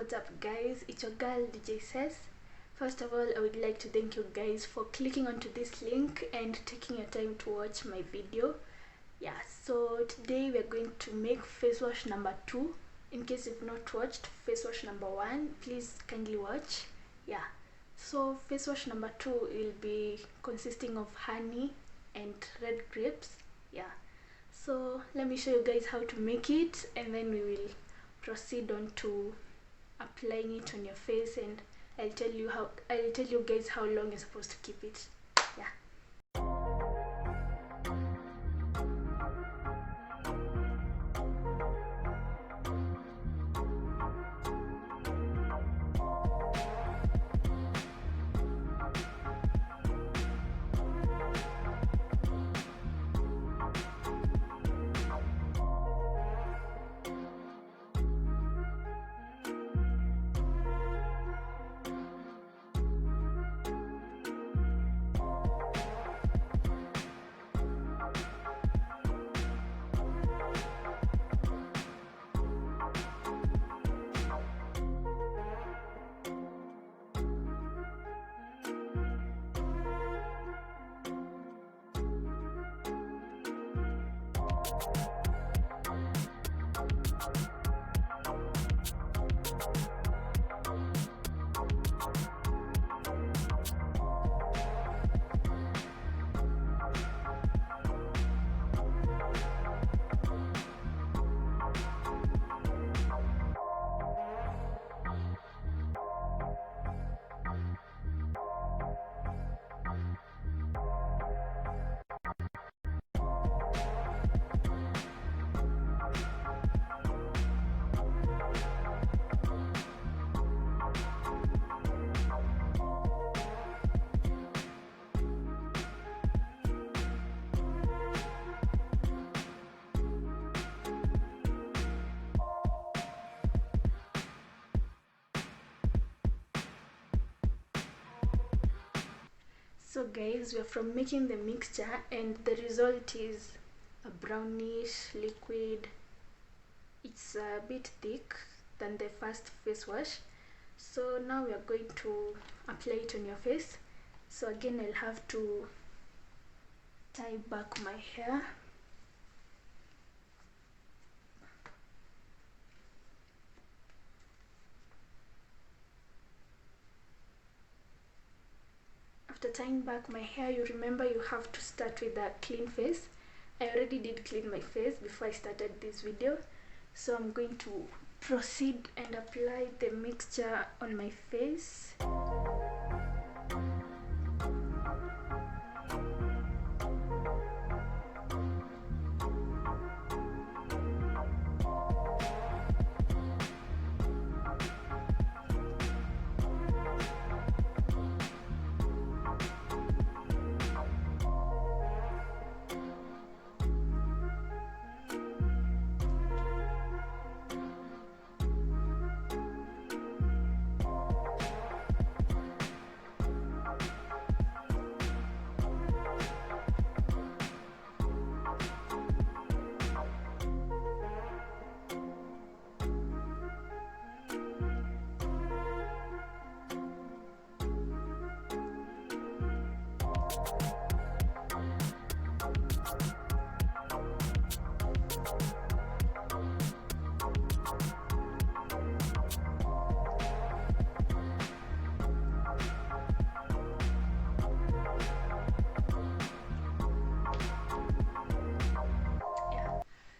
What's up guys, it's your girl DJ Says. First of all, I would like to thank you guys for clicking onto this link and taking your time to watch my video. Yeah, so today we are going to make face wash number 2. In case you've not watched face wash number 1, please kindly watch. Yeah, so face wash number 2 will be consisting of honey and red grapes. Yeah, so let me show you guys how to make it, and then we will proceed on to applying it on your face, and I'll tell you guys how long you're supposed to keep it. Yeah. So guys, we are from making the mixture, and the result is a brownish liquid. It's a bit thick than the first face wash. So now we are going to apply it on your face. So again, I'll have to tie back my hair. After tying back my hair, you remember you have to start with a clean face. I already did clean my face before I started this video, so I'm going to proceed and apply the mixture on my face.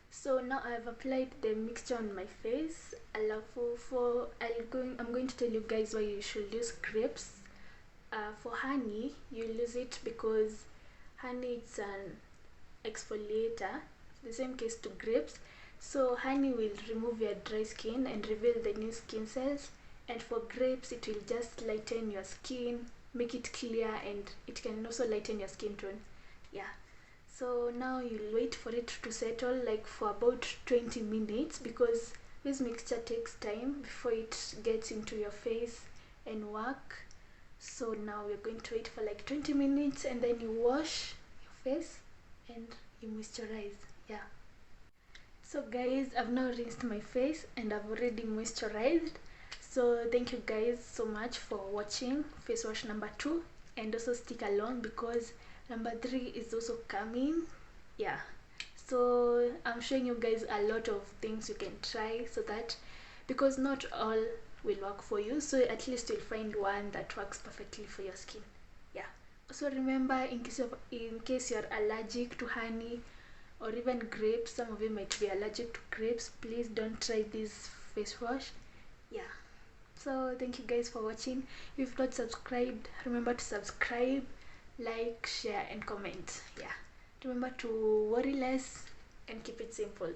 So now I've applied the mixture on my face. I'm going to tell you guys why you should use grapes. For honey, you use it because honey is an exfoliator, the same case to grapes. So honey will remove your dry skin and reveal the new skin cells, and for grapes it will just lighten your skin, make it clear, and it can also lighten your skin tone. Yeah. So now you'll wait for it to settle, like for about 20 minutes, because this mixture takes time before it gets into your face and work. So now we're going to wait for like 20 minutes, and then you wash your face and you moisturize. Yeah. So guys, I've now rinsed my face and I've already moisturized. So thank you guys so much for watching face wash number 2, and also stick along because number 3 is also coming. Yeah, so I'm showing you guys a lot of things you can try, so that because not all will work for you, so at least you'll find one that works perfectly for your skin. Yeah, so remember, in case you're allergic to honey or even grapes, some of you might be allergic to grapes, please don't try this face wash. Yeah, so thank you guys for watching. If you've not subscribed, remember to subscribe, like, share and comment. Yeah, remember to worry less and keep it simple.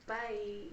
Bye.